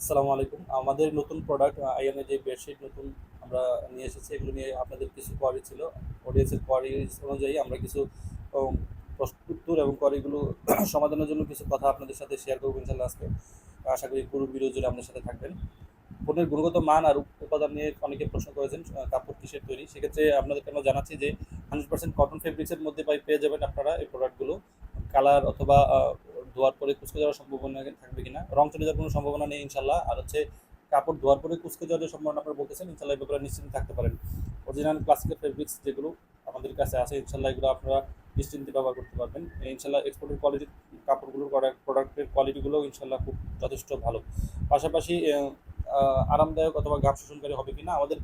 আসসালামু আলাইকুম। আমাদের নতুন প্রোডাক্ট আইয়ানের যে বেডশিট নতুন আমরা নিয়ে এসেছি, এগুলো নিয়ে আপনাদের কিছু কোয়ারি ছিল। অডিয়েন্সের কোয়ারিজ অনুযায়ী আমরা কিছু উম, প্রশ্ন উত্তর এবং কোয়ারিগুলো সমাধানের জন্য কিছু কথা আপনাদের সাথে শেয়ার করবো ইনশাল্লাহ আজকে। আশা করি পুরো ভিডিও জুড়ে আমাদের সাথে থাকবেন। পণ্যের গুণগত মান আর উপাদান নিয়ে অনেকে প্রশ্ন করেছেন, কাপড় কিসের তৈরি। সেক্ষেত্রে আপনাদেরকে আমরা জানাচ্ছি যে 100% কটন ফেব্রিক্সের মধ্যে পেয়ে যাবেন আপনারা এই প্রোডাক্টগুলো। কালার অথবা ধোয়ার পরে কুচকে যাওয়ার সম্ভাবনা থাকবে কিনা, রং চলে যাওয়ার কোনো সম্ভাবনা নেই ইনশাল্লাহ। আর হচ্ছে কাপড় ধোয়ার পরে কুচকে যাওয়ার যে সম্ভাবনা আপনারা বলতেছেন, ইনশাল্লাহ এই ব্যাপারে নিশ্চিন্তে থাকতে পারেন। অরিজিনাল ক্লাসিক্যাল ফেব্রিক্স যেগুলো আমাদের কাছে আছে, ইনশাল্লাহ এগুলো আপনারা নিশ্চিন্তে ব্যবহার করতে পারবেন। ইনশাল্লাহ এক্সপোর্টের কোয়ালিটির কাপড়গুলোর প্রোডাক্টের কোয়ালিটিগুলো ইনশাল্লাহ খুব যথেষ্ট ভালো। পাশাপাশি আরামদায়ক অথবা ঘাম শোষণকারী হবে কিনা, আমাদের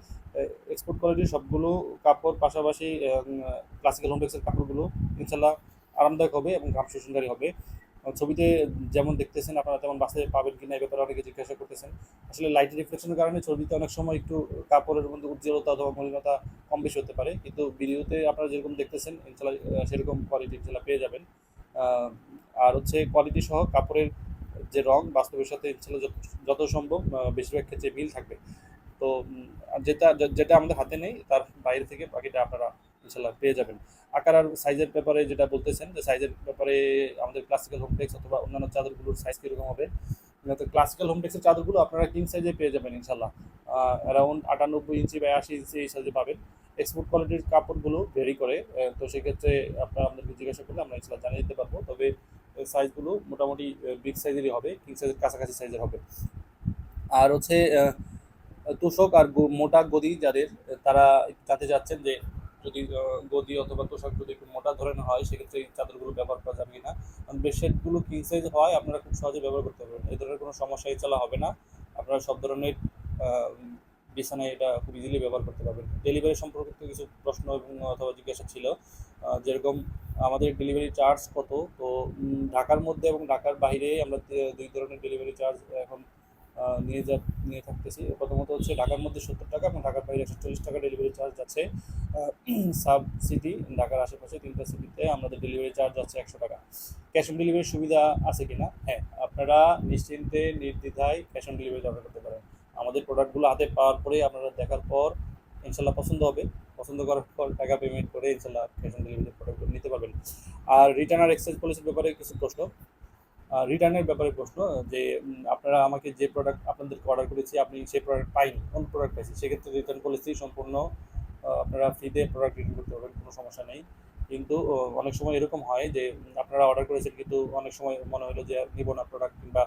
এক্সপোর্ট কোয়ালিটির সবগুলো কাপড় পাশাপাশি ক্লাসিক্যাল হোমটেক্সের কাপড়গুলো ইনশাল্লাহ আরামদায়ক হবে এবং ঘাম শোষণকারী হবে। ছবিতে যেমন দেখতেছেন আপনারা তেমন বাসে পাবেন কিনা এই ব্যাপারে অনেকে জিজ্ঞাসা করতেছেন। আসলে লাইট রিফ্লেকশনের কারণে ছবিতে অনেক সময় একটু কাপড়ের মধ্যে উজ্জ্বলতা অথবা মলিনতা কম বেশি হতে পারে, কিন্তু ভিডিওতে আপনারা যেরকম দেখতেছেন ইনশাল্লাহ সেরকম কোয়ালিটি ইনশাল্লাহ পেয়ে যাবেন। আহ, আর হচ্ছে কোয়ালিটি সহ কাপড়ের যে রং বাস্তবের সাথে ইনশাল্লাহ যত সম্ভব বেশিরভাগ ক্ষেত্রে মিল থাকবে। তো আর যেটা যেটা আমাদের হাতে নেই তার বাইরে থেকে বাকিটা আপনারা ইনশাল্লাহ পেয়ে যাবেন। আকার আর সাইজের ব্যাপারে যেটা বলতেছেন, যে সাইজের ব্যাপারে আমাদের ক্লাসিক্যাল হোমটেক্স অথবা অন্যান্য চাদরগুলোর সাইজ কীরকম হবে। তো ক্লাসিক্যাল হোমটেক্সের চাদরগুলো আপনারা কিং সাইজে পেয়ে যাবেন ইনশাল্লাহ। অ্যারাউন্ড 98 ইঞ্চি বা 80 ইঞ্চি এই সাইজে পাবেন। এক্সপোর্ট কোয়ালিটির কাপড়গুলো ভেরি করে, তো সেক্ষেত্রে আপনারা আমাদেরকে জিজ্ঞাসা করলে আমরা ইনশাল্লাহ জানিয়ে দিতে পারবো। তবে সাইজগুলো মোটামুটি বিগ সাইজেরই হবে, কিং সাইজের কাছাকাছি সাইজের হবে। আর হচ্ছে তোশক আর মোটা গদি যাদের, তারা জানতে চাচ্ছেন যে যদি গদি অথবা তোশক যদি একটু মোটা ধরনের হয় সেক্ষেত্রে এই চাদরগুলো ব্যবহার করা যাবে কিনা। কারণ বেডশিটগুলো কিং সাইজ হয়, আপনারা খুব সহজে ব্যবহার করতে পারবেন, এই ধরনের কোনো সমস্যা ইনশাল্লাহ হবে না। আপনারা সব ধরনের আহ, বিছানায় এটা খুব ইজিলি ব্যবহার করতে পারবেন। ডেলিভারি সম্পর্কিত কিছু প্রশ্ন এবং অথবা জিজ্ঞাসা ছিল, যেরকম আমাদের ডেলিভারি চার্জ কত। তো ঢাকার মধ্যে এবং ঢাকার বাইরে আমরা দুই ধরনের ডেলিভারি চার্জ এখন নিয়ে নিয়ে থাকতেছি। প্রথমত হচ্ছে ঢাকার মধ্যে 70 টাকা এবং ঢাকার বাইরে 140 টাকা ডেলিভারি চার্জ আছে। সাব সিটি ঢাকার আশেপাশে 3টা সিটিতে আমাদের ডেলিভারি চার্জ আছে 100 টাকা। ক্যাশ অন ডেলিভারির সুবিধা আছে কিনা, হ্যাঁ, আপনারা নিশ্চিন্তে নির্দ্বিধায় ক্যাশ অন ডেলিভারি অর্ডার করতে পারেন। আমাদের প্রোডাক্টগুলো হাতে পাওয়ার পরে আপনারা দেখার পর ইনশাল্লাহ পছন্দ হবে, পছন্দ করার পর টাকা পেমেন্ট করে ইনশাল্লাহ ক্যাশ অন ডেলিভারি প্রোডাক্টগুলো নিতে পারবেন। আর রিটার্ন আর এক্সচেঞ্জ পলিসির ব্যাপারে কিছু প্রশ্ন, রিটার্নের ব্যাপারে প্রশ্ন, যে আপনারা আমাকে যে প্রোডাক্ট আপনাদেরকে অর্ডার করেছি আপনি সেই প্রোডাক্ট পাইনি, কোন প্রোডাক্ট পাইছি, সেক্ষেত্রে রিটার্ন পলিসি সম্পূর্ণ আপনারা ফ্রিতে প্রোডাক্ট রিটার্ন করতে পারবেন, কোনো সমস্যা নেই। কিন্তু অনেক সময় এরকম হয় যে আপনারা অর্ডার করেছেন কিন্তু অনেক সময় মনে হলো যে নিব না প্রোডাক্ট, কিংবা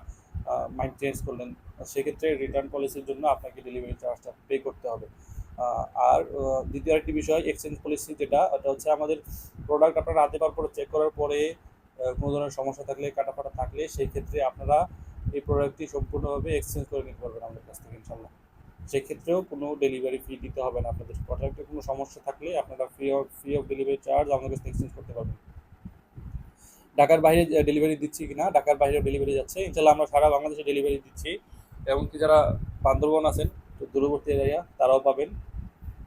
মাইন্ড চেঞ্জ করলেন, সেক্ষেত্রে রিটার্ন পলিসির জন্য আপনাকে ডেলিভারি চার্জটা পে করতে হবে। আর দ্বিতীয় একটি বিষয় এক্সচেঞ্জ পলিসি, যেটা ওটা হচ্ছে আমাদের প্রোডাক্ট আপনারা হাতে পাওয়ার পরে চেক করার পরে কোনো ধরনের সমস্যা থাকলে, কাটা ফাটা থাকলে, সেই ক্ষেত্রে আপনারা এই প্রোডাক্টটি সম্পূর্ণভাবে এক্সচেঞ্জ করে নিতে পারবেন আমাদের কাছ থেকে ইনশাল্লাহ। সেক্ষেত্রেও কোনো ডেলিভারি ফি দিতে হবে না আপনাদের। প্রোডাক্টে কোনো সমস্যা থাকলে আপনারা ফ্রি অফ ডেলিভারি চার্জ আমাদের কাছ থেকে এক্সচেঞ্জ করতে পারবেন। ঢাকার বাইরে ডেলিভারি দিচ্ছি কিনা, ঢাকার বাইরে ডেলিভারি যাচ্ছে ইনশাল্লাহ, আমরা সারা বাংলাদেশে ডেলিভারি দিচ্ছি। এমনকি যারা বান্দরবন আছেন, দূরবর্তী এরিয়া, তারাও পাবেন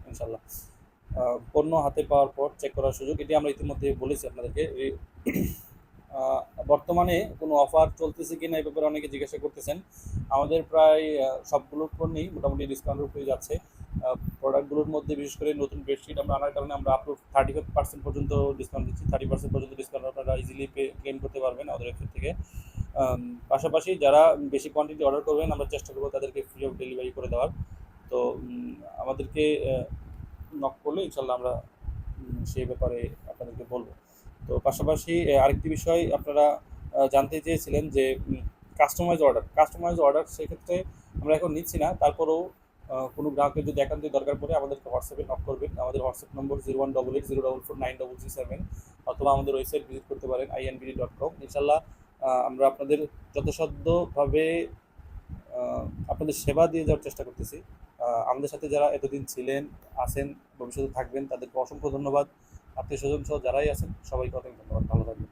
ইনশাল্লাহ। পণ্য হাতে পাওয়ার পর চেক করার সুযোগ, এটি আমরা ইতিমধ্যে বলেছি আপনাদেরকে। বর্তমানে কোনো অফার চলতেছে কিনা এই ব্যাপারে অনেকে জিজ্ঞাসা করতেছেন। আমাদের প্রায় সবগুলো পণ্যই মোটামুটি ডিসকাউন্টের উপরে যাচ্ছে। প্রোডাক্টগুলোর মধ্যে বিশেষ করে নতুন বেডশিট আমরা আনার কারণে আমরা আপ টু 35% পর্যন্ত ডিসকাউন্ট দিচ্ছি। 30% পর্যন্ত ডিসকাউন্ট আপনারা ইজিলি ক্লেম করতে পারবেন আমাদের ওয়েবসাইট থেকে। পাশাপাশি যারা বেশি কোয়ান্টিটি অর্ডার করবেন আমরা চেষ্টা করবো তাদেরকে ফ্রি অফ ডেলিভারি করে দেওয়ার। তো আমাদেরকে নক করলে ইনশাল্লাহ আমরা সেই ব্যাপারে আপনাদেরকে বলবো। তো পাশাপাশি আরেকটি বিষয় আপনারা জানতে চেয়েছিলেন যে কাস্টমাইজ অর্ডার সেক্ষেত্রে আমরা এখন নিচ্ছি না। তারপরেও কোনো গ্রাহকের যদি একান্তই দরকার পড়ে আমাদেরকে হোয়াটসঅ্যাপে নক করবেন। আমাদের হোয়াটসঅ্যাপ নম্বর 0188044999 অথবা আমাদের ওয়েবসাইট ভিজিট করতে পারেন inbd.com। ইনশাল্লাহ আমরা আপনাদের যথাসাধ্যভাবে আপনাদের সেবা দিয়ে যাওয়ার চেষ্টা করতেছি। আমাদের সাথে যারা এতদিন ছিলেন, আছেন, ভবিষ্যতে থাকবেন, তাদেরকে অসংখ্য ধন্যবাদ। আত্মীয় স্বজন সহ যারাই আছেন সবাইকে অনেক ধন্যবাদ। ভালো থাকবেন।